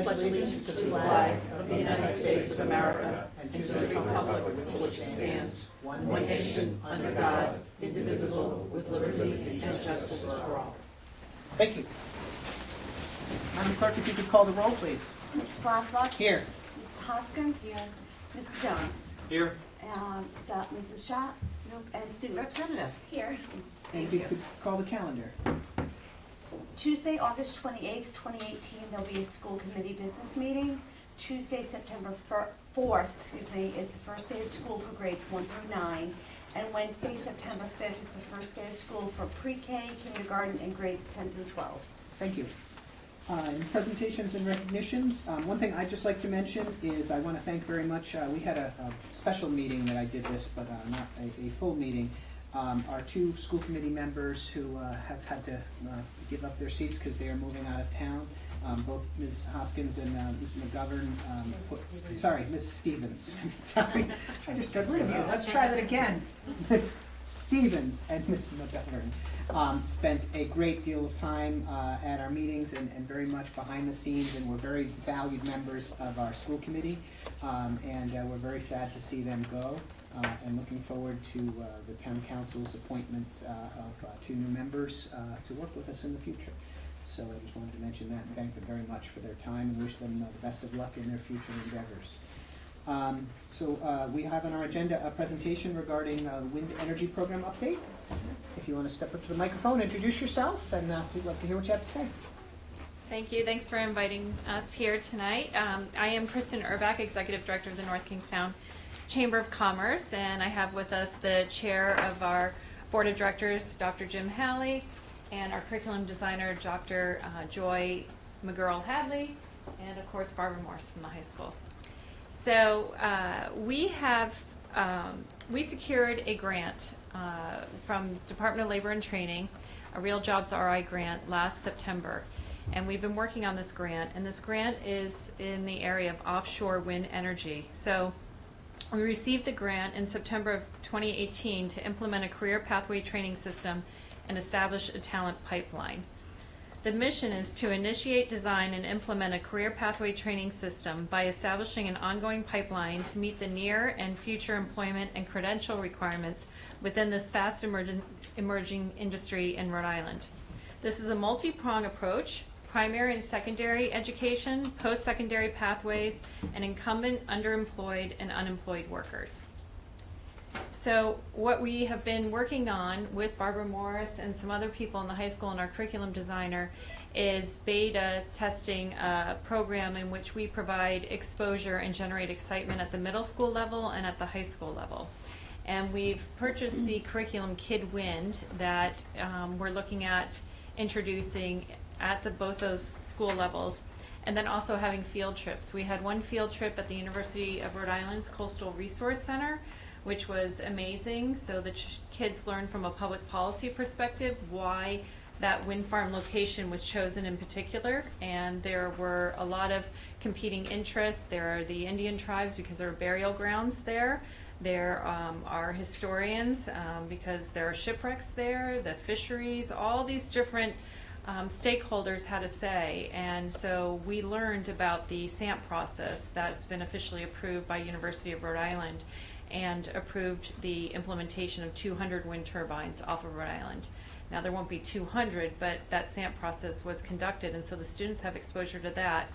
pledge allegiance to the flag of the United States of America and to the republic for which it stands, one nation, under God, indivisible, with liberty and justice for all. Thank you. Madam Clerk, if you could call the roll, please. Mr. Blaslock. Here. Mrs. Hoskins. Here. Mr. Jones. Here. Mrs. Schott. And Student Representative. Here. And if you could call the calendar. Tuesday, August 28th, 2018, there'll be a school committee business meeting. Tuesday, September 4th, is the first day of school for grades 1 through 9. And Wednesday, September 5th is the first day of school for pre-K, kindergarten, and grades 10 through 12. Thank you. In presentations and recognitions, one thing I'd just like to mention is I want to thank very much, we had a special meeting that I did this, but not a full meeting. Our two school committee members who have had to give up their seats because they are moving out of town, both Ms. Hoskins and Ms. McGovern, Ms. Stevens. Sorry, I just got rid of you. Let's try that again. Ms. Stevens and Ms. McGovern spent a great deal of time at our meetings and very much behind the scenes, and were very valued members of our school committee, and we're very sad to see them go. And looking forward to the town council's appointment of two new members to work with us in the future. So I just wanted to mention that and thank them very much for their time and wish them the best of luck in their future endeavors. We have on our agenda a presentation regarding the wind energy program update. If you want to step up to the microphone, introduce yourself, and we'd love to hear what you have to say. Thank you. Thanks for inviting us here tonight. I am Kristen Urbach, Executive Director of the North Kingstown Chamber of Commerce, and I have with us the chair of our board of directors, Dr. Jim Halley, and our curriculum designer, Dr. Joy McGurl-Hadley, and of course Barbara Morse from the high school. So we secured a grant from Department of Labor and Training, a Real Jobs RI grant last September, and we've been working on this grant, and this grant is in the area of offshore wind energy. So we received the grant in September of 2018 to implement a career pathway training system and establish a talent pipeline. The mission is to initiate, design, and implement a career pathway training system by establishing an ongoing pipeline to meet the near and future employment and credential requirements within this fast emerging industry in Rhode Island. This is a multi-pronged approach: primary and secondary education, post-secondary pathways, and incumbent, underemployed, and unemployed workers. So what we have been working on with Barbara Morris and some other people in the high school and our curriculum designer is beta testing a program in which we provide exposure and generate excitement at the middle school level and at the high school level. And we've purchased the curriculum Kid Wind that we're looking at introducing at both those school levels, and then also having field trips. We had one field trip at the University of Rhode Island's Coastal Resource Center, which was amazing. So the kids learned from a public policy perspective why that wind farm location was chosen in particular, and there were a lot of competing interests. There are the Indian tribes because there are burial grounds there. There are historians because there are shipwrecks there, the fisheries, all these different stakeholders had a say, and so we learned about the SAMP process that's been officially approved by University of Rhode Island and approved the implementation of 200 wind turbines off of Rhode Island. Now there won't be 200, but that SAMP process was conducted, and so the students have exposure to that.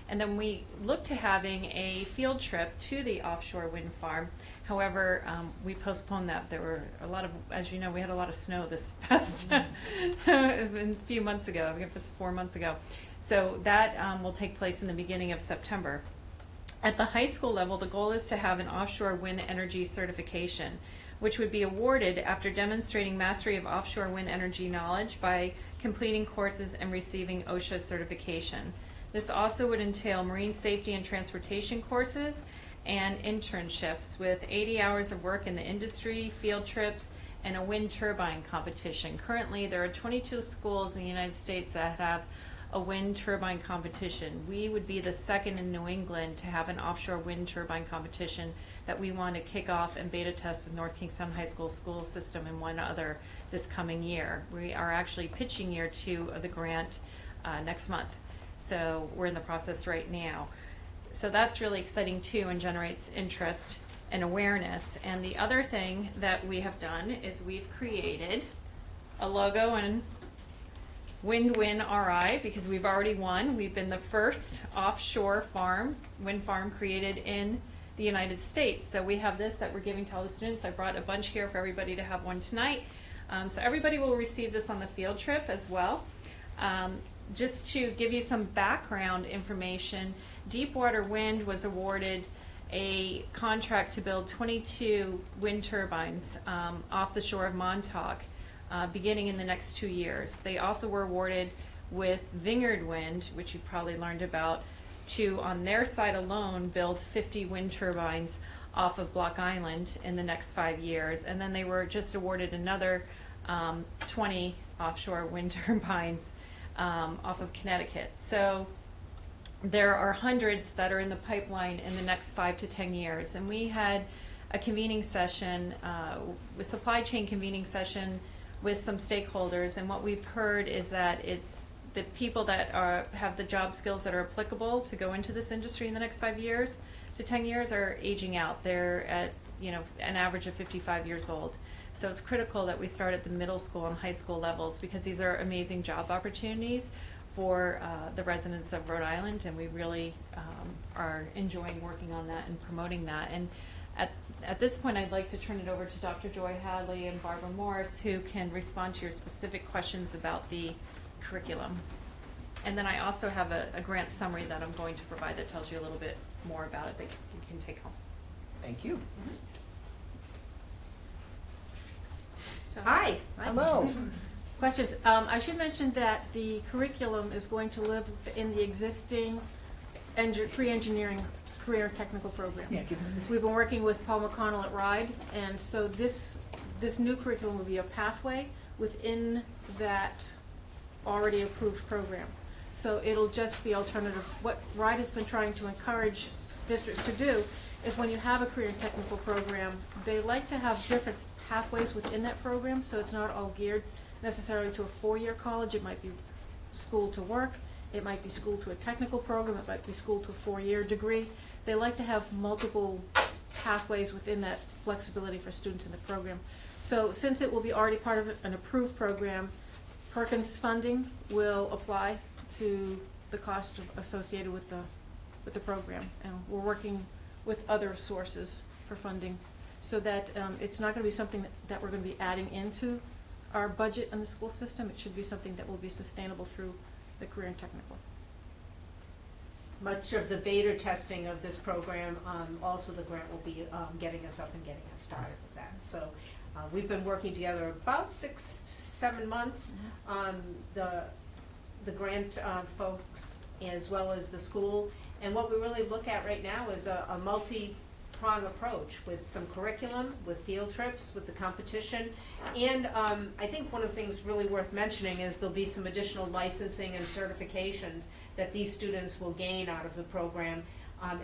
And then we look to having a field trip to the offshore wind farm. However, we postponed that. There were a lot of, as you know, we had a lot of snow this past a few months ago. I think it's 4 months ago. So that will take place in the beginning of September. At the high school level, the goal is to have an offshore wind energy certification, which would be awarded after demonstrating mastery of offshore wind energy knowledge by completing courses and receiving OSHA certification. This also would entail marine safety and transportation courses and internships with 80 hours of work in the industry, field trips, and a wind turbine competition. Currently, there are 22 schools in the United States that have a wind turbine competition. We would be the second in New England to have an offshore wind turbine competition that we want to kick off and beta test with North Kingstown High School school system and one other this coming year. We are actually pitching year 2 of the grant next month. So we're in the process right now. So that's really exciting too and generates interest and awareness. And the other thing that we have done is we've created a logo and Wind-Win RI, because we've already won. We've been the first offshore wind farm created in the United States. So we have this that we're giving to all the students. I brought a bunch here for everybody to have one tonight. So everybody will receive this on the field trip as well. Just to give you some background information, Deepwater Wind was awarded a contract to build 22 wind turbines off the shore of Montauk, beginning in the next 2 years. They also were awarded with Vineyard Wind, which you've probably learned about, to, on their side alone, build 50 wind turbines off of Block Island in the next 5 years. And then they were just awarded another 20 offshore wind turbines off of Connecticut. So there are hundreds that are in the pipeline in the next 5 to 10 years. And we had a convening session, a supply chain convening session with some stakeholders, and what we've heard is that it's the people that have the job skills that are applicable to go into this industry in the next 5 years to 10 years are aging out. They're at an average of 55 years old. So it's critical that we start at the middle school and high school levels, because these are amazing job opportunities for the residents of Rhode Island, and we really are enjoying working on that and promoting that. And at this point, I'd like to turn it over to Dr. Joy Hadley and Barbara Morris, who can respond to your specific questions about the curriculum. And then I also have a grant summary that I'm going to provide that tells you a little bit more about it that you can take home. Thank you. So, Hi. Hello. questions. I should mention that the curriculum is going to live in the existing pre-engineering career and technical program. Yeah, give us We've been working with Paul McConnell at RIDE, and so this new curriculum will be a pathway within that already approved program. So it'll just be alternative. What RIDE has been trying to encourage districts to do is, when you have a career and technical program, they like to have different pathways within that program, so it's not all geared necessarily to a 4-year college. It might be school to work, it might be school to a technical program, it might be school to a 4-year degree. They like to have multiple pathways within that flexibility for students in the program. So since it will be already part of an approved program, Perkins funding will apply to the cost associated with the program. And we're working with other sources for funding, so that it's not going to be something that we're going to be adding into our budget in the school system. It should be something that will be sustainable through the career and technical. Much of the beta testing of this program, also the grant will be getting us up and getting us started with that. So we've been working together about 6 to 7 months. The grant folks, as well as the school, and what we really look at right now is a multi-prong approach with some curriculum, with field trips, with the competition, and I think one of the things really worth mentioning is there'll be some additional licensing and certifications that these students will gain out of the program,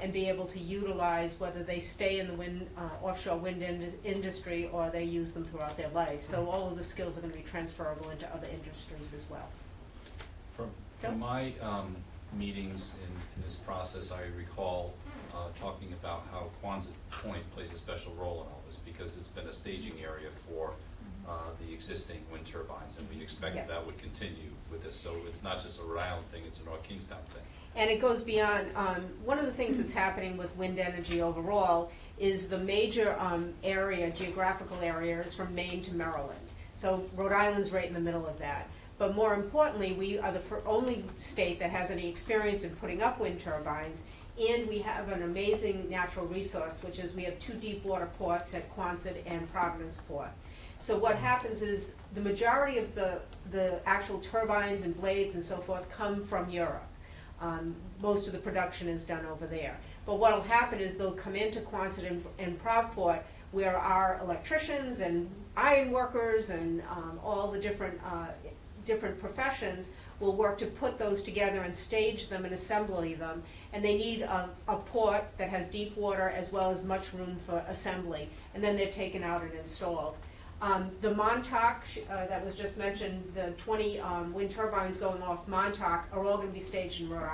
and be able to utilize, whether they stay in the offshore wind industry or they use them throughout their life. So all of the skills are going to be transferable into other industries as well. From my meetings in this process, I recall talking about how Quonset Point plays a special role in all this, because it's been a staging area for the existing wind turbines, and we expect that would continue with this. So it's not just a Rhode Island thing, it's a North Kingstown thing. And it goes beyond, one of the things that's happening with wind energy overall is the major geographical area is from Maine to Maryland. So Rhode Island's right in the middle of that. But more importantly, we are the only state that has any experience in putting up wind turbines, and we have an amazing natural resource, which is we have 2 deep water ports at Quonset and Providence Port. So what happens is the majority of the actual turbines and blades and so forth come from Europe. Most of the production is done over there. But what will happen is they'll come into Quonset and Provport, where our electricians and iron workers and all the different professions will work to put those together and stage them and assembly them. And they need a port that has deep water as well as much room for assembly. And then they're taken out and installed. The Montauk, that was just mentioned, the 20 wind turbines going off Montauk are all gonna be staged in Rhode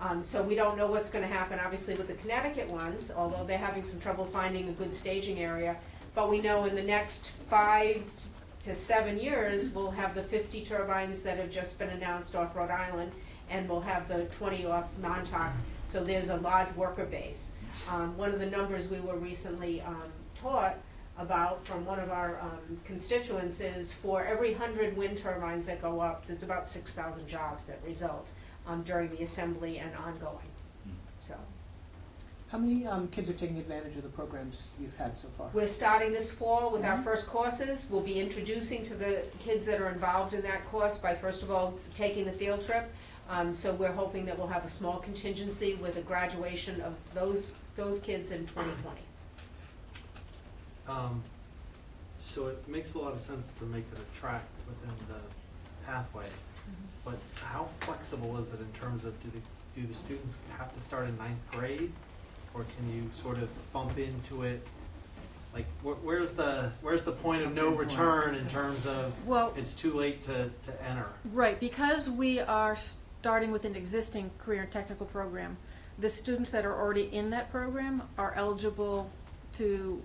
Island. So we don't know what's gonna happen, obviously, with the Connecticut ones, although they're having some trouble finding a good staging area. But we know in the next 5 to 7 years, we'll have the 50 turbines that have just been announced off Rhode Island, and we'll have the 20 off Montauk. So there's a large worker base. One of the numbers we were recently taught about from one of our constituents is for every 100 wind turbines that go up, there's about 6,000 jobs that result during the assembly and ongoing. So How many kids are taking advantage of the programs you've had so far? we're starting this fall with our first courses. We'll be introducing to the kids that are involved in that course by first of all taking the field trip. So we're hoping that we'll have a small contingency with a graduation of those kids in 2020. So it makes a lot of sense to make it a track within the pathway, but how flexible is it in terms of do the students have to start in 9th grade, or can you sort of bump into it? Like, where's the point of no return in terms of Well, it's too late to enter? right, because we are starting with an existing career and technical program, the students that are already in that program are eligible to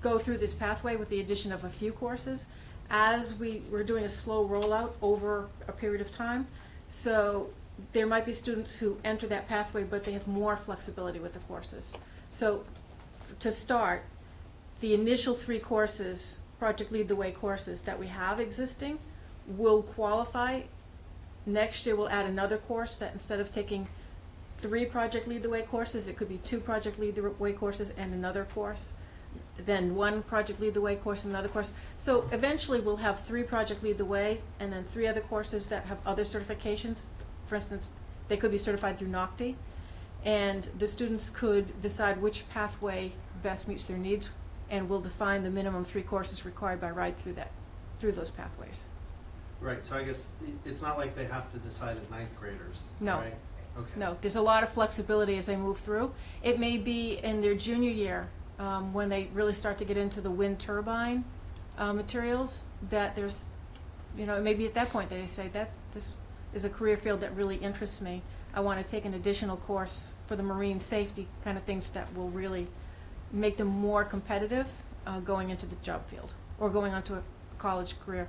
go through this pathway with the addition of a few courses as we're doing a slow rollout over a period of time. So there might be students who enter that pathway, but they have more flexibility with the courses. So to start, the initial 3 courses, Project Lead the Way courses that we have existing, will qualify. Next year we'll add another course that instead of taking 3 Project Lead the Way courses, it could be 2 Project Lead the Way courses and another course. Then 1 Project Lead the Way course and another course. So eventually we'll have 3 Project Lead the Way and then 3 other courses that have other certifications. For instance, they could be certified through NOCTI, and the students could decide which pathway best meets their needs, and we'll define the minimum 3 courses required by RIDE through those pathways. Right, so I guess it's not like they have to decide as 9th graders, No. right? Okay. No, there's a lot of flexibility as they move through. It may be in their junior year, when they really start to get into the wind turbine materials, that there's, it may be at that point that they say, this is a career field that really interests me. I want to take an additional course for the marine safety kind of things that will really make them more competitive going into the job field or going onto a college career.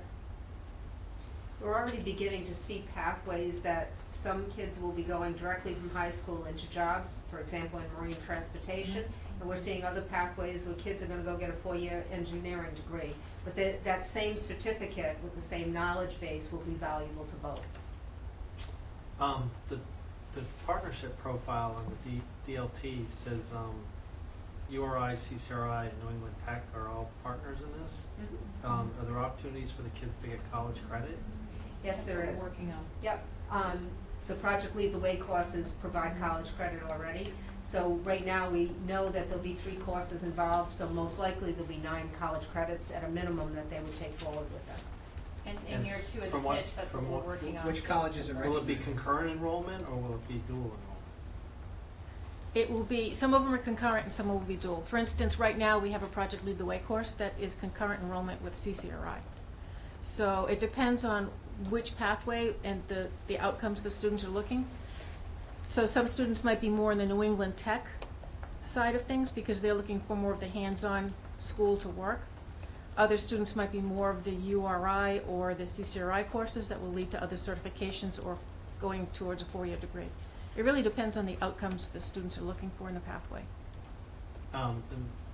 We're already beginning to see pathways that some kids will be going directly from high school into jobs, for example, in marine transportation. And we're seeing other pathways where kids are going to go get a 4-year engineering degree. But that same certificate with the same knowledge base will be valuable to both. The partnership profile on the DLT says URI, CCRI, and New England Tech are all partners in this. Are there opportunities for the kids to get college credit? Yes, there That's is. what we're working on. Yep. The Project Lead the Way courses provide college credit already. So right now we know that there'll be 3 courses involved, so most likely there'll be 9 college credits at a minimum that they would take forward with them. And in year 2 of the From what- pitch, that's from what we're what- working on. Which colleges are Will it be recommended? concurrent enrollment or will it be dual enrollment? It will be, some of them are concurrent and some will be dual. For instance, right now we have a Project Lead the Way course that is concurrent enrollment with CCRI. So it depends on which pathway and the outcomes the students are looking. So some students might be more in the New England Tech side of things because they're looking for more of the hands-on school to work. Other students might be more of the URI or the CCRI courses that will lead to other certifications or going towards a 4-year degree. It really depends on the outcomes the students are looking for in the pathway. And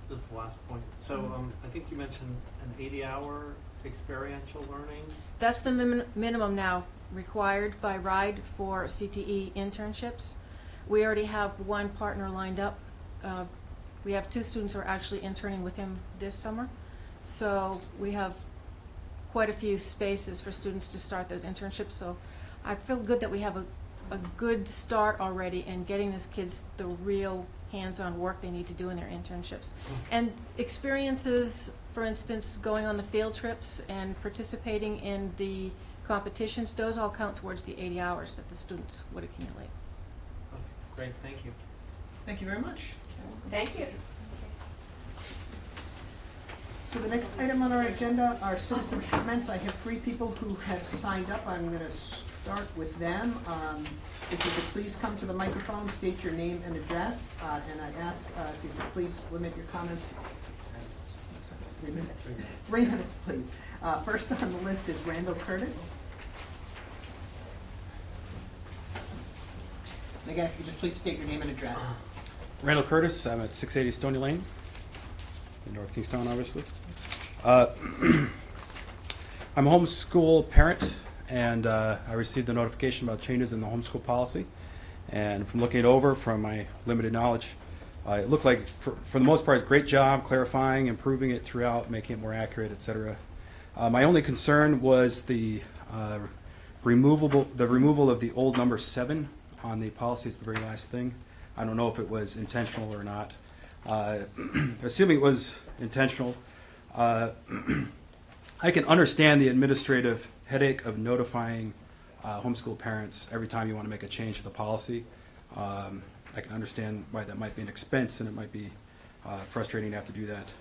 this is the last point. So I think you mentioned an 80-hour experiential learning. That's the minimum now required by RIDE for CTE internships. We already have 1 partner lined up. We have 2 students who are actually interning with him this summer. So we have quite a few spaces for students to start those internships. So I feel good that we have a good start already in getting these kids the real hands-on work they need to do in their internships. And experiences, for instance, going on the field trips and participating in the competitions, those all count towards the 80 hours that the students would accumulate. Okay, great, thank you. Thank you very much. Thank you. So the next item on our agenda are citizens' comments. I have 3 people who have signed up. I'm going to start with them. If you could please come to the microphone, state your name and address, and I ask if you could please limit your comments. 3 minutes. 3 minutes, please. First on the list is Randall Curtis. And again, if you could just please state your name and address. Randall Curtis, I'm at 680 Stony Lane, in North Kingstown, obviously. I'm a homeschool parent, and I received the notification about changes in the homeschool policy. And from looking it over, from my limited knowledge, it looked like, for the most part, great job clarifying, improving it throughout, making it more accurate, etc. My only concern was the removal of the old number 7 on the policy. It's the very last thing. I don't know if it was intentional or not. Assuming it was intentional, I can understand the administrative headache of notifying homeschool parents every time you want to make a change to the policy. I can understand why that might be an expense, and it might be frustrating to have to do that.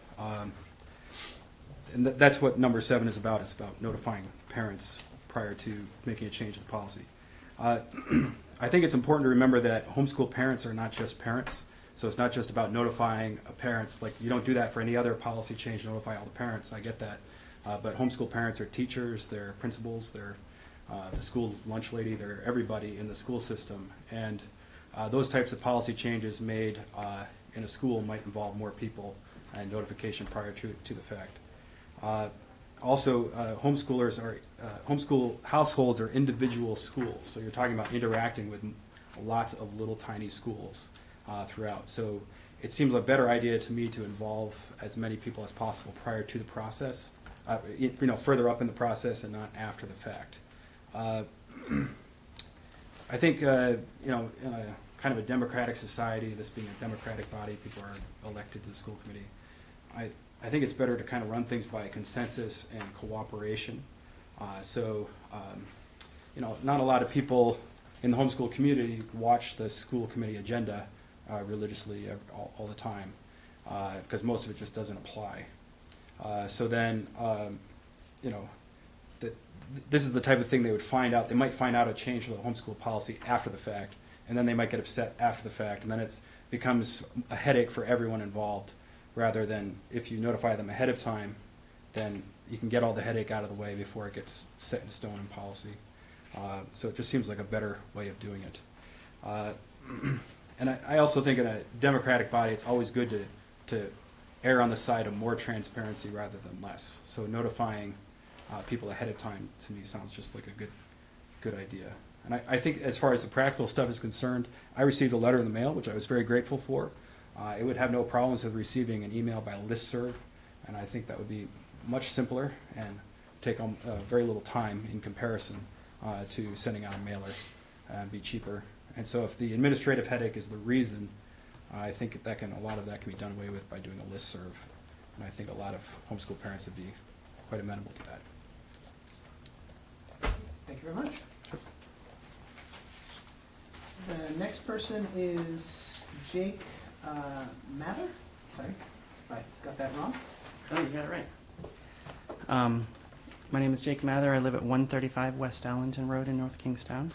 And that's what number 7 is about. It's about notifying parents prior to making a change to the policy. I think it's important to remember that homeschool parents are not just parents. So it's not just about notifying parents. Like, you don't do that for any other policy change, notify all the parents. I get that. But homeschool parents are teachers, they're principals, they're the school lunch lady, they're everybody in the school system. And those types of policy changes made in a school might involve more people and notification prior to the fact. Also, homeschool households are individual schools, so you're talking about interacting with lots of little tiny schools throughout. So it seems a better idea to me to involve as many people as possible prior to the process, further up in the process and not after the fact. I think, in a kind of a democratic society, this being a democratic body, people are elected to the school committee. I think it's better to kind of run things by consensus and cooperation. Not a lot of people in the homeschool community watch the school committee agenda religiously all the time, because most of it just doesn't apply. This is the type of thing they would find out. They might find out a change to the homeschool policy after the fact, and then they might get upset after the fact, and then it becomes a headache for everyone involved, rather than if you notify them ahead of time, then you can get all the headache out of the way before it gets set in stone in policy. So it just seems like a better way of doing it. And I also think in a democratic body, it's always good to err on the side of more transparency rather than less. So notifying people ahead of time, to me, sounds just like a good idea. And I think as far as the practical stuff is concerned, I received a letter in the mail, which I was very grateful for. It would have no problems with receiving an email by listserv, and I think that would be much simpler and take very little time in comparison to sending out a mailer and be cheaper. And so if the administrative headache is the reason, I think a lot of that can be done away with by doing a listserv. And I think a lot of homeschool parents would be quite amenable to that. Thank you very much. The next person is Jake Mather. Sorry if I got that wrong. Oh, you got it right. My name is Jake Mather. I live at 135 West Allenton Road in North Kingstown.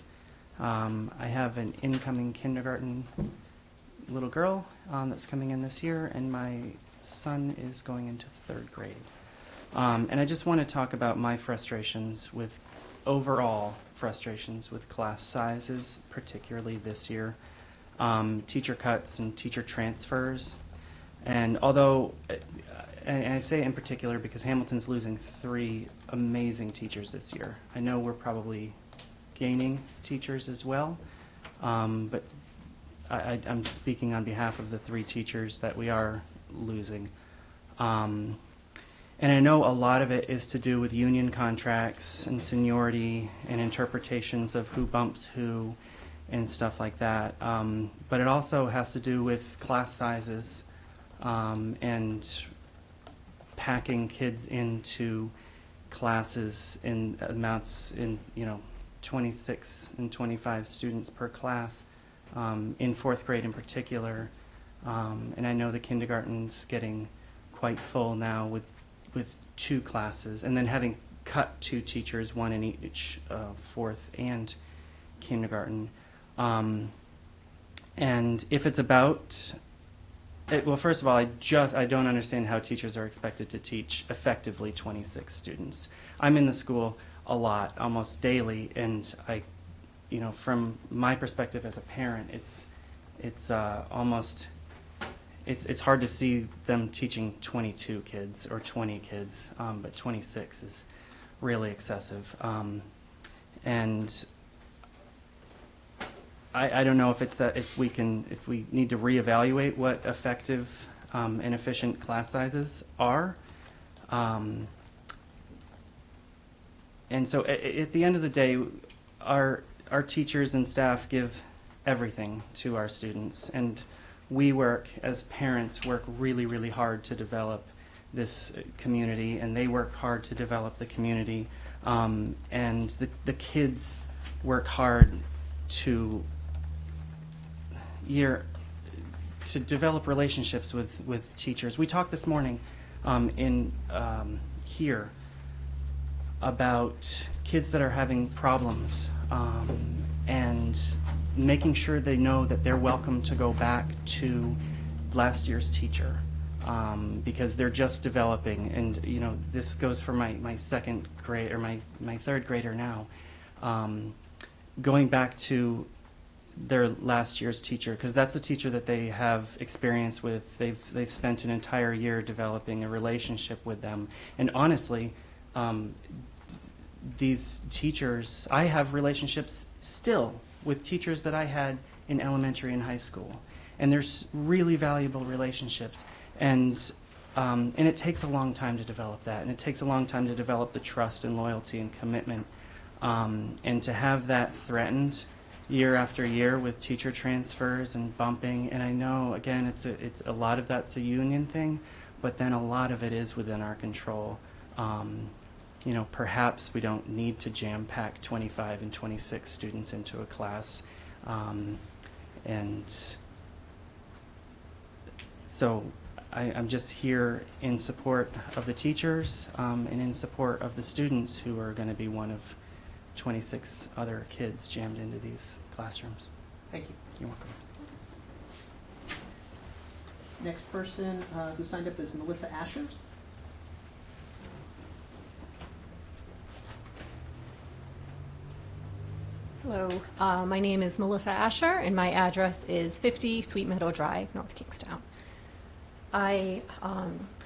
I have an incoming kindergarten little girl that's coming in this year, and my son is going into 3rd grade. And I just want to talk about my overall frustrations with class sizes, particularly this year. Teacher cuts and teacher transfers. And although, and I say in particular because Hamilton's losing 3 amazing teachers this year. I know we're probably gaining teachers as well, but I'm speaking on behalf of the 3 teachers that we are losing. And I know a lot of it is to do with union contracts and seniority and interpretations of who bumps who and stuff like that. But it also has to do with class sizes and packing kids into classes in amounts in 26 and 25 students per class in 4th grade in particular. And I know the kindergarten's getting quite full now with with 2 classes, and then having cut 2 teachers, 1 in each 4th and kindergarten. And if it's about, well, first of all, I don't understand how teachers are expected to teach effectively 26 students. I'm in the school a lot, almost daily, and from my perspective as a parent, it's hard to see them teaching 22 kids or 20 kids, but 26 is really excessive. And I don't know if we need to reevaluate what effective and efficient class sizes are. And so at the end of the day, our teachers and staff give everything to our students, and we as parents work really, really hard to develop this community, and they work hard to develop the community, and the kids work hard to develop relationships with teachers. We talked this morning here about kids that are having problems, and making sure they know that they're welcome to go back to last year's teacher, because they're just developing. And this goes for my second grade, or my third grader now, going back to their last year's teacher, because that's a teacher that they have experience with. They've spent an entire year developing a relationship with them. And honestly, these teachers, I have relationships still with teachers that I had in elementary and high school, and there's really valuable relationships, and it takes a long time to develop that, and it takes a long time to develop the trust and loyalty and commitment, and to have that threatened year after year with teacher transfers and bumping. And I know, again, it's a lot of that's a union thing, but then a lot of it is within our control. Perhaps we don't need to jam pack 25 and 26 students into a class. And so I'm just here in support of the teachers, and in support of the students who are going to be one of 26 other kids jammed into these classrooms. Thank you. You're welcome. Next person who signed up is Melissa Asher. Hello, my name is Melissa Asher, and my address is 50 Sweet Meadow Drive, North Kingstown. I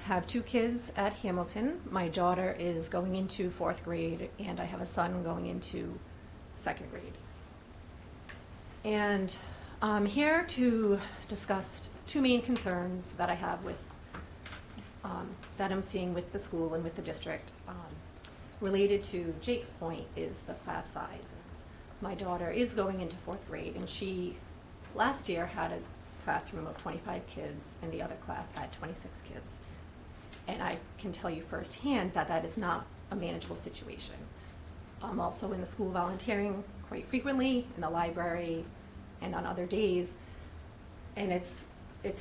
have 2 kids at Hamilton. My daughter is going into 4th grade, and I have a son going into 2nd grade. And I'm here to discuss 2 main concerns that I have with, that I'm seeing with the school and with the district. Related to Jake's point is the class sizes. My daughter is going into 4th grade, and she last year had a classroom of 25 kids, and the other class had 26 kids. And I can tell you firsthand that that is not a manageable situation. I'm also in the school volunteering quite frequently, in the library, and on other days, and it's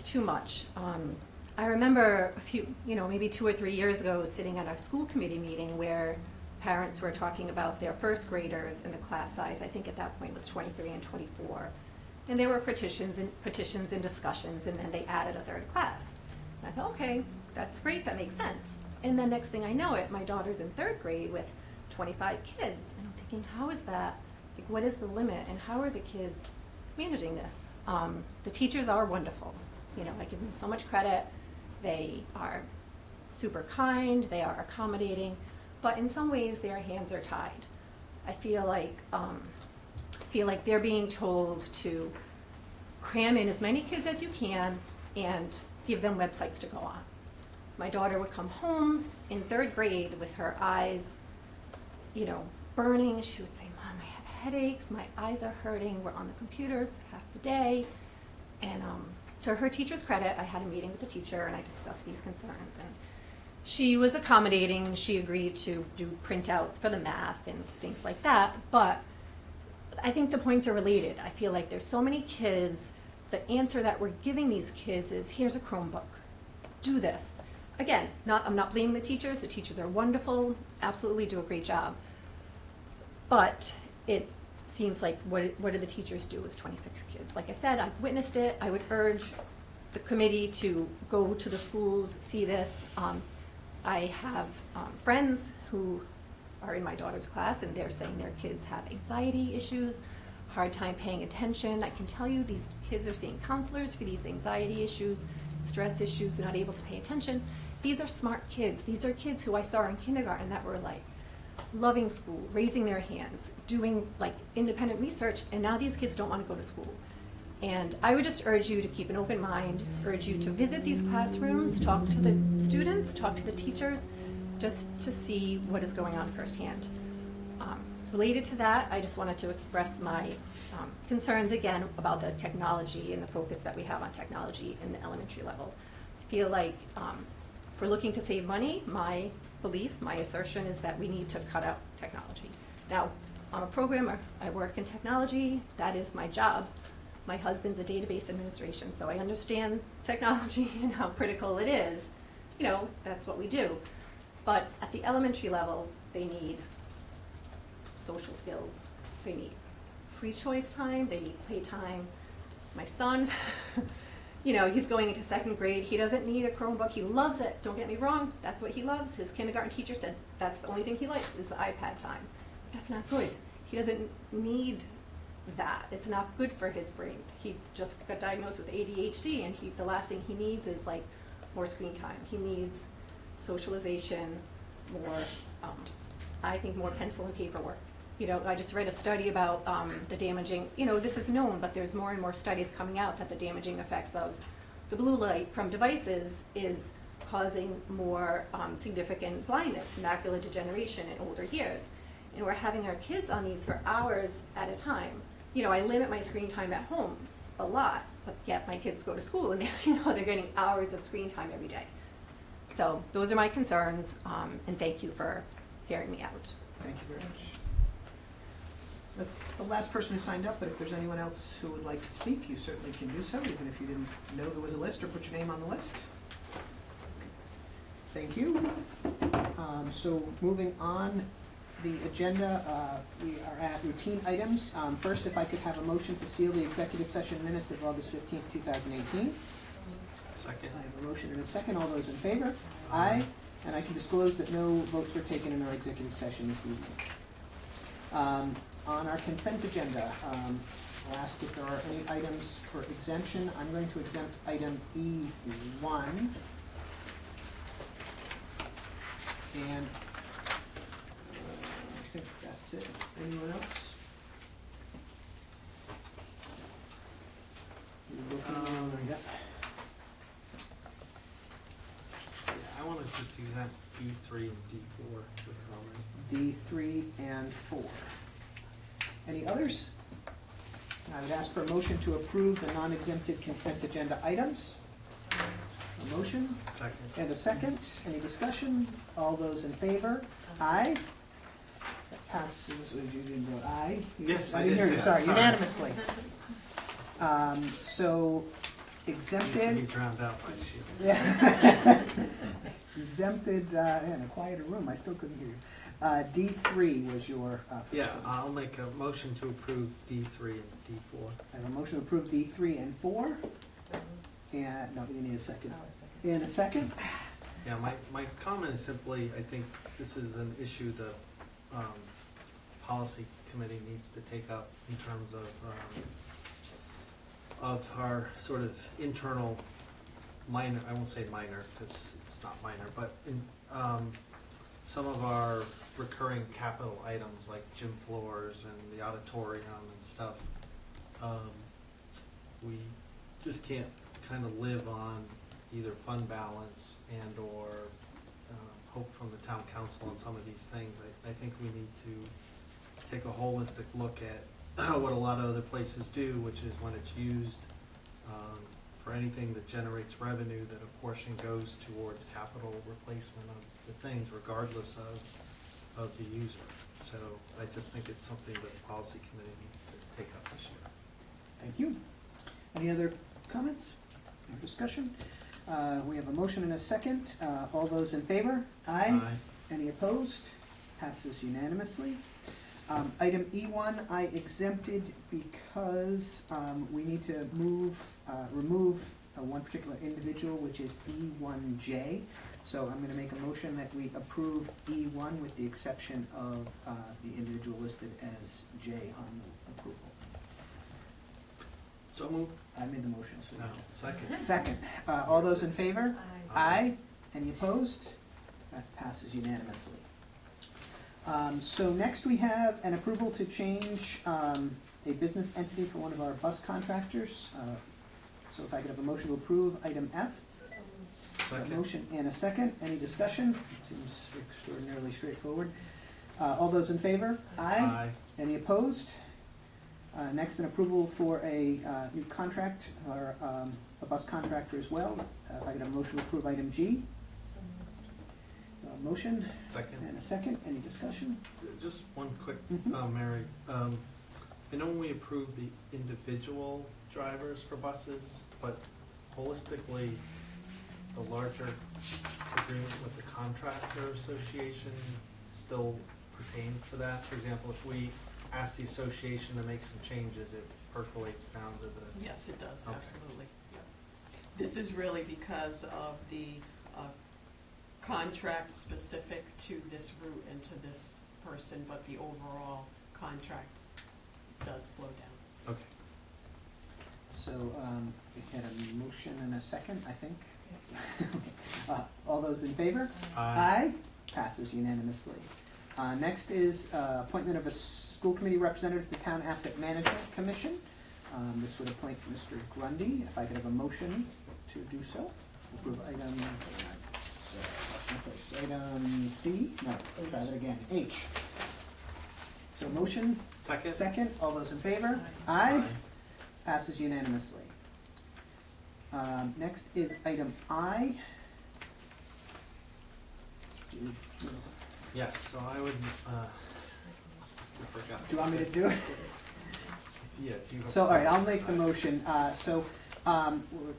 too much. I remember a few, maybe 2 or 3 years ago, sitting at a school committee meeting where parents were talking about their 1st graders and the class size. I think at that point was 23 and 24. And there were petitions and discussions, and then they added a 3rd class. And I thought, okay, that's great, that makes sense. And then next thing I know it, my daughter's in 3rd grade with 25 kids. And I'm thinking, how is that? Like, what is the limit, and how are the kids managing this? The teachers are wonderful. I give them so much credit. They are super kind, they are accommodating, but in some ways their hands are tied. I feel like they're being told to cram in as many kids as you can and give them websites to go on. My daughter would come home in 3rd grade with her eyes, burning. She would say, "Mom, I have headaches, my eyes are hurting, we're on the computers half the day." And to her teacher's credit, I had a meeting with the teacher and I discussed these concerns. And she was accommodating. She agreed to do printouts for the math and things like that. But I think the points are related. I feel like there's so many kids. The answer that we're giving these kids is, here's a Chromebook. Do this. again, I'm not blaming the teachers. The teachers are wonderful, absolutely do a great job. But it seems like, what do the teachers do with 26 kids? Like I said, I've witnessed it. I would urge the committee to go to the schools, see this. I have friends who are in my daughter's class, and they're saying their kids have anxiety issues, hard time paying attention. I can tell you these kids are seeing counselors for these anxiety issues, stress issues, they're not able to pay attention. These are smart kids. These are kids who I saw in kindergarten that were like loving school, raising their hands, doing like independent research, and now these kids don't want to go to school. And I would just urge you to keep an open mind, urge you to visit these classrooms, talk to the students, talk to the teachers, just to see what is going on firsthand. Related to that, I just wanted to express my concerns again about the technology and the focus that we have on technology in the elementary level. I feel like if we're looking to save money, my belief, my assertion is that we need to cut out technology. Now, I'm a programmer, I work in technology, that is my job. My husband's a database administration, so I understand technology and how critical it is. You know, that's what we do. But at the elementary level, they need social skills, they need free choice time, they need play time. My son, you know, he's going into 2nd grade, he doesn't need a Chromebook, he loves it, don't get me wrong, that's what he loves. His kindergarten teacher said that's the only thing he likes is the iPad time. That's not good. He doesn't need that. It's not good for his brain. He just got diagnosed with ADHD, and the last thing he needs is like more screen time. He needs socialization, more, I think more pencil and paper work. You know, I just read a study about the damaging, you know, this is known, but there's more and more studies coming out that the damaging effects of the blue light from devices is causing more significant blindness, macular degeneration in older years. And we're having our kids on these for hours at a time. You know, I limit my screen time at home a lot, but yet my kids go to school and they're getting hours of screen time every day. So those are my concerns, and thank you for hearing me out. Thank you very much. That's the last person who signed up, but if there's anyone else who would like to speak, you certainly can do so, even if you didn't know there was a list or put your name on the list. Thank you. So moving on the agenda, we are at routine items. First, if I could have a motion to seal the executive session minutes of August 15th, 2018. Second. I have a motion and a second. All those in favor? Aye. And I can disclose that no votes were taken in our executive session this evening. On our consent agenda, I'll ask if there are any items for exemption. I'm going to exempt item E1. And I think that's it. Anyone else? You're looking, yep. Yeah, I want to just exempt D3 and D4 with comment. D3 and 4. Any others? I would ask for a motion to approve the non-exempted consent agenda items. A motion Second. and a second. Any discussion? All those in favor? Aye. That passes. You didn't vote aye? Yes, I I didn't did hear you. say Sorry, that. Sorry. unanimously. So Needs to be exempted. drowned out by shields. Yeah. Exempted, in a quieter room, I still couldn't hear you. D3 was your first Yeah, one. I'll make a motion to approve D3 and D4. I have a motion to approve D3 and 4. And, no, you need a second. And a second? Yeah, my comment is simply, I think this is an issue the policy committee needs to take up in terms of our sort of internal minor, I won't say minor, because it's not minor, but in, some of our recurring capital items like gym floors and the auditorium and stuff, we just can't kind of live on either fund balance and or hope from the town council on some of these things. I think we need to take a holistic look at what a lot of other places do, which is when it's used for anything that generates revenue, that a portion goes towards capital replacement of the things regardless of the user. So I just think it's something that the policy committee needs to take up this year. Thank you. Any other comments or discussion? We have a motion and a second. All those in favor? Aye. Any opposed? Passes unanimously. Item E1, I exempted because we need to remove one particular individual, which is E1J. So I'm going to make a motion that we approve E1 with the exception of the individual listed as J on the approval. So moved. I made the motion. So No, second. Second. All those in favor? Aye. Any opposed? That passes unanimously. So next we have an approval to change a business entity for one of our bus contractors. So if I could have a motion to approve item F. A Second. motion and a second. Any discussion? It seems extraordinarily straightforward. All those in favor? Aye. Any opposed? Next, an approval for a new contract, or a bus contractor as well. If I could have a motion to approve item G. Motion Second. and a second. Any discussion? Just one quick, Mhm. Mary. I know when we approve the individual drivers for buses, but holistically, the larger agreement with the contractor association still pertains to that? For example, if we ask the association to make some changes, it percolates down to the. Yes, it does, Okay. absolutely. Yeah. This is really because of the contract specific to this route and to this person, but the overall contract does flow down. Okay. So we had a motion and a second, I think. All those in favor? Aye. Passes unanimously. Next is appointment of a school committee representative to the Town Asset Management Commission. This would appoint Mr. Grundy. If I could have a motion to do so. Approve item, item C, no, try that again, H. So motion, Second? second, all those in favor? Aye. Passes unanimously. Next is item I. Yes, so I would, I forgot. Do you want me to do it? Yes, you. So, all right, I'll make the motion. We're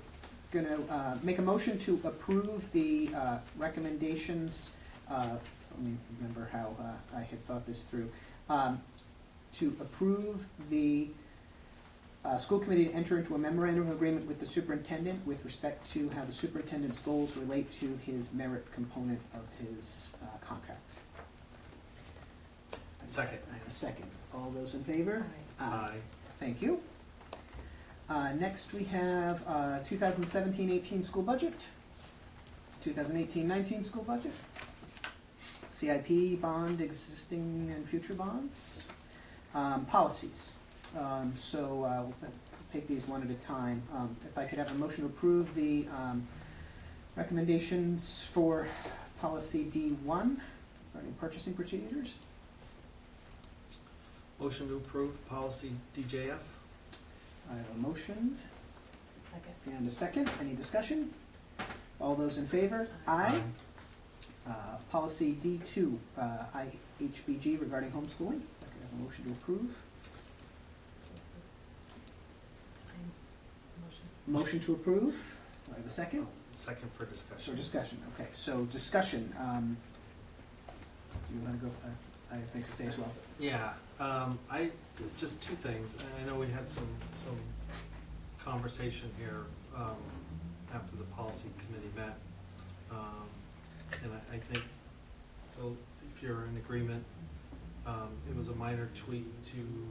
gonna make a motion to approve the recommendations. Let me remember how I had thought this through. To approve the school committee to enter into a memorandum of agreement with the superintendent with respect to how the superintendent's goals relate to his merit component of his contract. Second. Second. All those in favor? Aye. Thank you. Next, we have 2017-18 school budget, 2018-19 school budget, CIP, bond, existing and future bonds, policies. So we'll take these one at a time. If I could have a motion to approve the recommendations for policy D1 regarding purchasing procedures. Motion to approve policy DJF? I have a motion Second. and a second. Any discussion? All those in favor? Aye. Policy D2, IHBG regarding homeschooling. If I could have a motion to approve. Motion to approve. Do I have a second? Second for So discussion. discussion, okay, so discussion. Do you want to go, I have things to say as well. Yeah, just two things. I know we had some conversation here, after the policy committee met. And I think, so if you're in agreement, it was a minor tweak to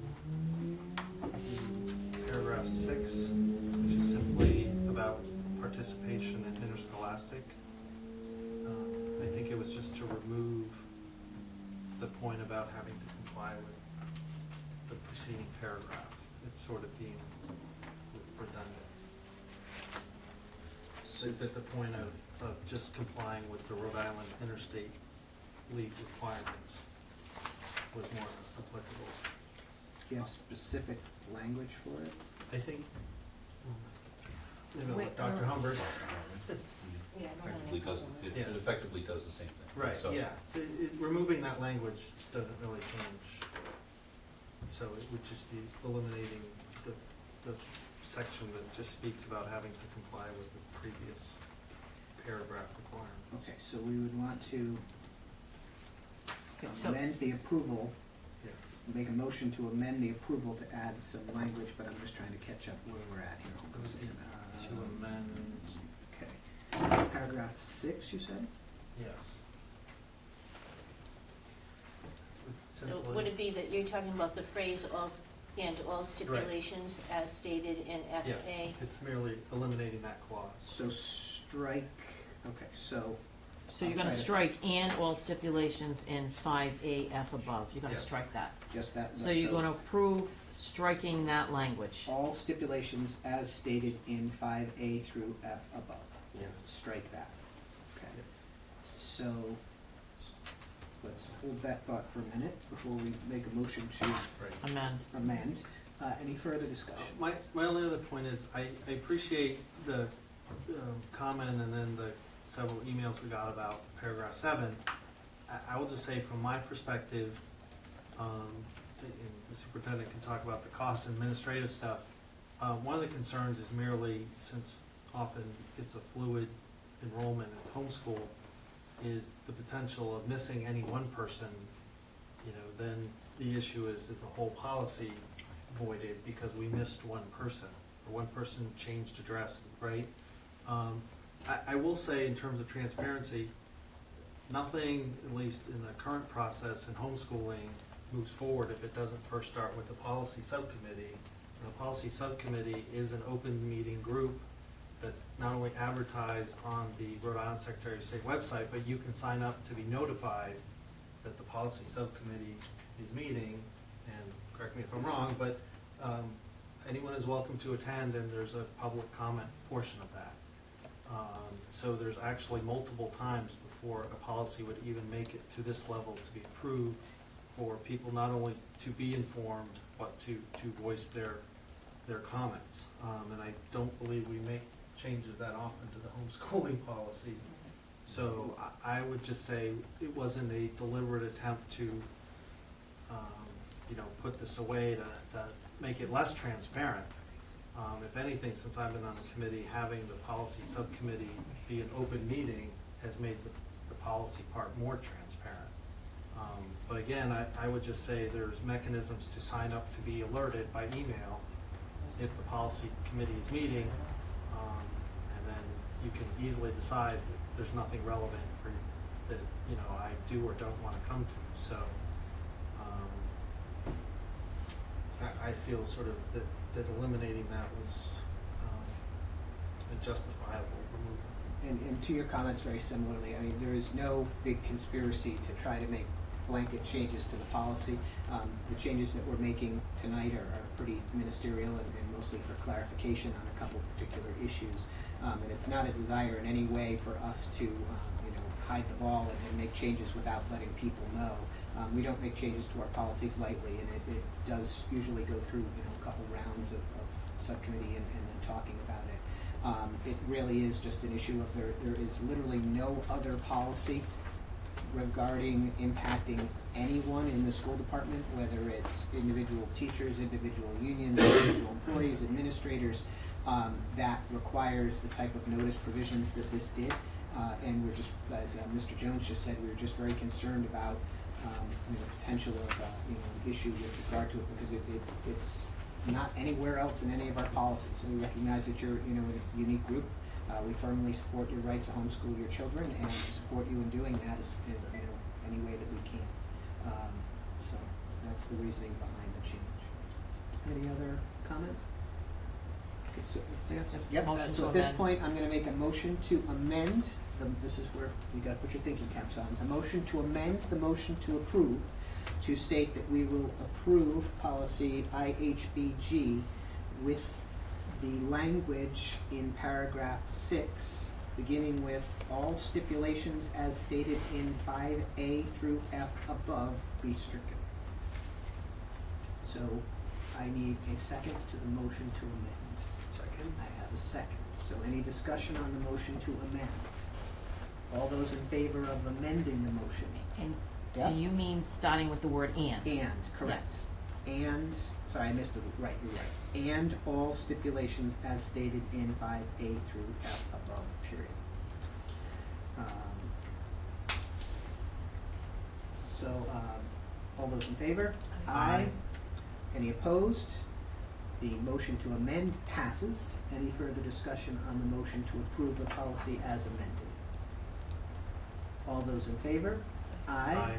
paragraph 6, which is simply about participation in interscholastic. I think it was just to remove the point about having to comply with the preceding paragraph. It's sort of being redundant. So that the point of just complying with the Rhode Island Interstate League requirements was more applicable. Do you have specific language for it? I think, maybe I'll Wait, let Dr. Humbert. Effectively does, it Yeah. effectively does the same thing. Right, So- yeah. So removing that language doesn't really change. So it would just be eliminating the section that just speaks about having to comply with the previous paragraph requirements. Okay, so we would want to Okay, so, amend the approval, Yes. make a motion to amend the approval to add some language, but I'm just trying to catch up where we're at here. Hold on a second. To amend, Okay. Paragraph 6, you said? yes. So would it be that you're talking about the phrase and all stipulations as stated in FA? Yes, it's merely eliminating that clause. So strike, okay, so, so you're I'm gonna trying to- strike and all stipulations in 5AF above, you're gonna Yes. strike that. just that. So you're gonna approve striking that language. All stipulations as stated in 5A through F above. Yes. Strike that. Okay. Yes. So, let's hold that thought for a minute before we make a motion to Right. Amend. amend. Any further discussion? My only other point is, I appreciate the comment and then the several emails we got about paragraph 7. I will just say from my perspective, and the superintendent can talk about the cost and administrative stuff. One of the concerns is merely, since often it's a fluid enrollment in homeschool, is the potential of missing any one person. Then the issue is the whole policy voided because we missed one person, or one person changed address, right? I will say, in terms of transparency, nothing, at least in the current process in homeschooling, moves forward if it doesn't first start with the policy subcommittee. And the policy subcommittee is an open meeting group that's not only advertised on the Rhode Island Secretary of State website, but you can sign up to be notified that the policy subcommittee is meeting. And correct me if I'm wrong, but anyone is welcome to attend, and there's a public comment portion of that. So there's actually multiple times before a policy would even make it to this level to be approved, for people not only to be informed, but to voice their comments. And I don't believe we make changes that often to the homeschooling policy. So I would just say it wasn't a deliberate attempt to, put this away to make it less transparent. If anything, since I've been on the committee, having the policy subcommittee be an open meeting has made the policy part more transparent. But again, I would just say there's mechanisms to sign up to be alerted by email if the policy committee is meeting, and then you can easily decide that there's nothing relevant for that I do or don't want to come to. So I feel sort of that eliminating that was a justifiable removal. And to your comments very similarly, I mean, there is no big conspiracy to try to make blanket changes to the policy. The changes that we're making tonight are pretty ministerial and mostly for clarification on a couple particular issues. And it's not a desire in any way for us to, hide the ball and make changes without letting people know. We don't make changes to our policies lightly, and it does usually go through, a couple rounds of subcommittee and then talking about it. It really is just an issue of there is literally no other policy regarding impacting anyone in the school department, whether it's individual teachers, individual unions, individual employees, administrators, that requires the type of notice provisions that this did. And we're just, as Mr. Jones just said, we were just very concerned about the potential of an issue with regard to it, because it's not anywhere else in any of our policies. So we recognize that you're a unique group. We firmly support your right to homeschool your children and support you in doing that in any way that we can. So that's the reasoning behind the change. Any other comments? Okay, so So you have to yep, motion so to at this amend. point, I'm gonna make a motion to amend, this is where you gotta put your thinking caps on. A motion to amend the motion to approve to state that we will approve policy IHBG with the language in paragraph 6, beginning with all stipulations as stated in 5A through F above be stricken. So I need a second to the motion to amend. Second. I have a second. So any discussion on the motion to amend? All those in favor of amending the motion? And you mean starting with the word and? And, correct. Yes. And, sorry, I missed it, right, you're right. And all stipulations as stated in 5A through F above, period. All those in favor? Aye. Any opposed? The motion to amend passes. Any further discussion on the motion to approve the policy as amended? All those in favor? Aye.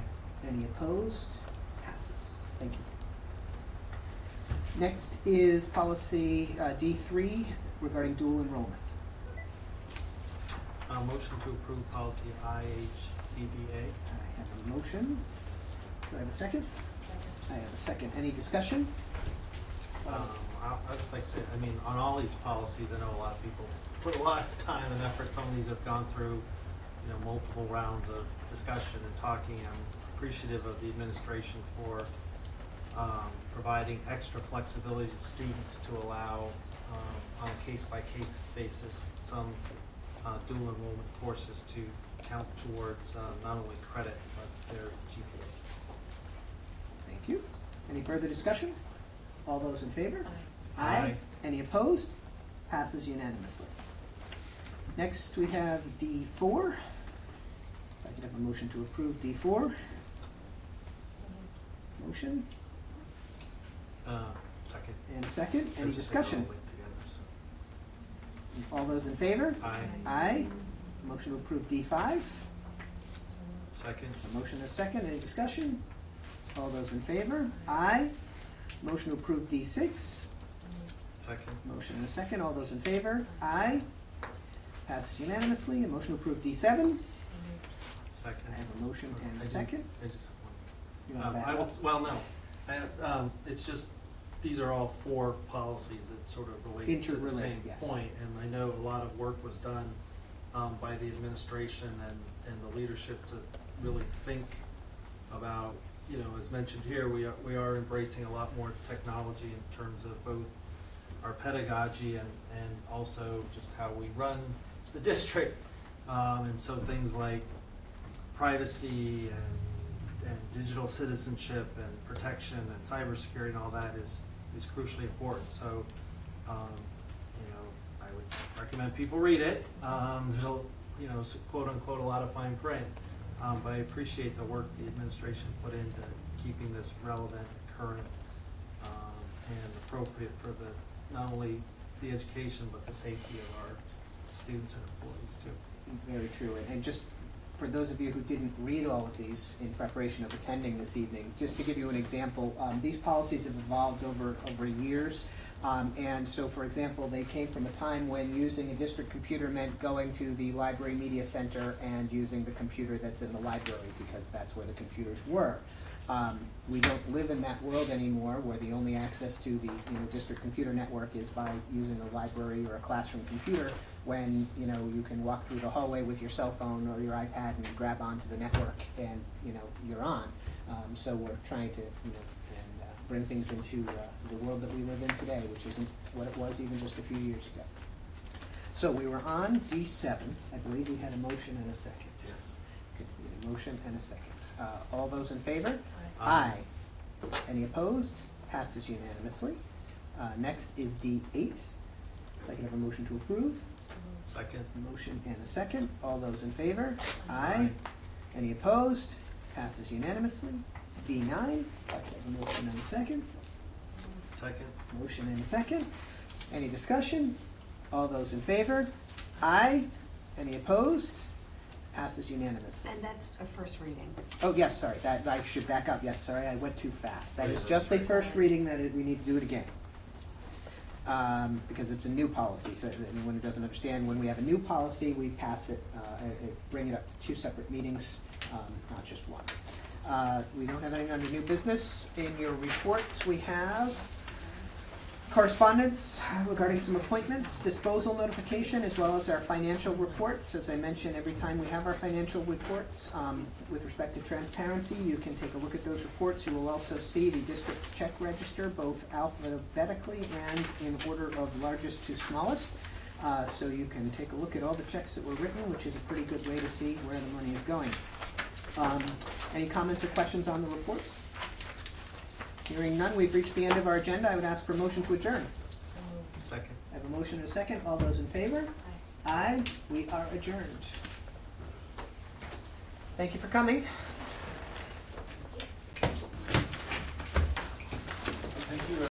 Any opposed? Passes. Thank you. Next is policy D3 regarding dual enrollment. Motion to approve policy IHCBA. I have a motion. Do I have a second? I have a second. Any discussion? I just like to say, I mean, on all these policies, I know a lot of people put a lot of time and effort. Some of these have gone through, multiple rounds of discussion and talking. I'm appreciative of the administration for providing extra flexibility to students to allow, on a case-by-case basis, some dual enrollment courses to count towards not only credit, but their GPA. Thank you. Any further discussion? All those in favor? Aye. Any opposed? Passes unanimously. Next, we have D4. If I could have a motion to approve D4. Motion Second. and a second. Any Those discussion? all linked together, so. All those in favor? Aye. Aye. Motion to approve D5. Second. A motion and a second. Any discussion? All those in favor? Aye. Motion to approve D6. Second. Motion and a second. All those in favor? Aye. Passes unanimously. A motion to approve D7. Second. I have a motion and I a do- second. I just You have want one. to back up? Well, no. It's just, these are all four policies that sort of relate to the Interrelate, same yes. point. And I know a lot of work was done by the administration and the leadership to really think about, as mentioned here, we are embracing a lot more technology in terms of both our pedagogy and also just how we run the district. And so things like privacy and digital citizenship and protection and cybersecurity and all that is crucially important. So, I would recommend people read it. There's quote unquote a lot of fine print, but I appreciate the work the administration put into keeping this relevant, current, and appropriate for not only the education but the safety of our students and employees too. Very true. And just for those of you who didn't read all of these in preparation of attending this evening, just to give you an example, these policies have evolved over years. And so, for example, they came from a time when using a district computer meant going to the library media center and using the computer that's in the library because that's where the computers were. We don't live in that world anymore where the only access to the district computer network is by using a library or a classroom computer when you can walk through the hallway with your cell phone or your iPad and grab onto the network and you're on. So we're trying to bring things into the world that we live in today, which isn't what it was even just a few years ago. So we were on D7. I believe we had a motion and a second. Yes. Good. We had a motion and a second. All those in favor? Aye. Any opposed? Passes unanimously. Next is D8. If I can have a motion to approve. Second. Motion and a second. All those in favor? Aye. Any opposed? Passes unanimously. D9. If I can have a motion and a second. Second. Motion and a second. Any discussion? All those in favor? Aye. Any opposed? Passes unanimously. And that's a first reading. Oh, yes, sorry, that, I should back up, yes, sorry, I went too fast. That is Yeah, just a that's right. first reading, we need to do it again. Because it's a new policy, so that anyone who doesn't understand, when we have a new policy, we pass it, bring it up to 2 separate meetings, not just one. We don't have anything under new business. In your reports, we have correspondence regarding some appointments, disposal notification, as well as our financial reports. As I mentioned, every time we have our financial reports, with respect to transparency, you can take a look at those reports. You will also see the district check register, both alphabetically and in order of largest to smallest. So you can take a look at all the checks that were written, which is a pretty good way to see where the money is going. Any comments or questions on the reports? Hearing none, we've reached the end of our agenda. I would ask for a motion to adjourn. Second. I have a motion and a second. All those in favor? Aye. We are adjourned. Thank you for coming.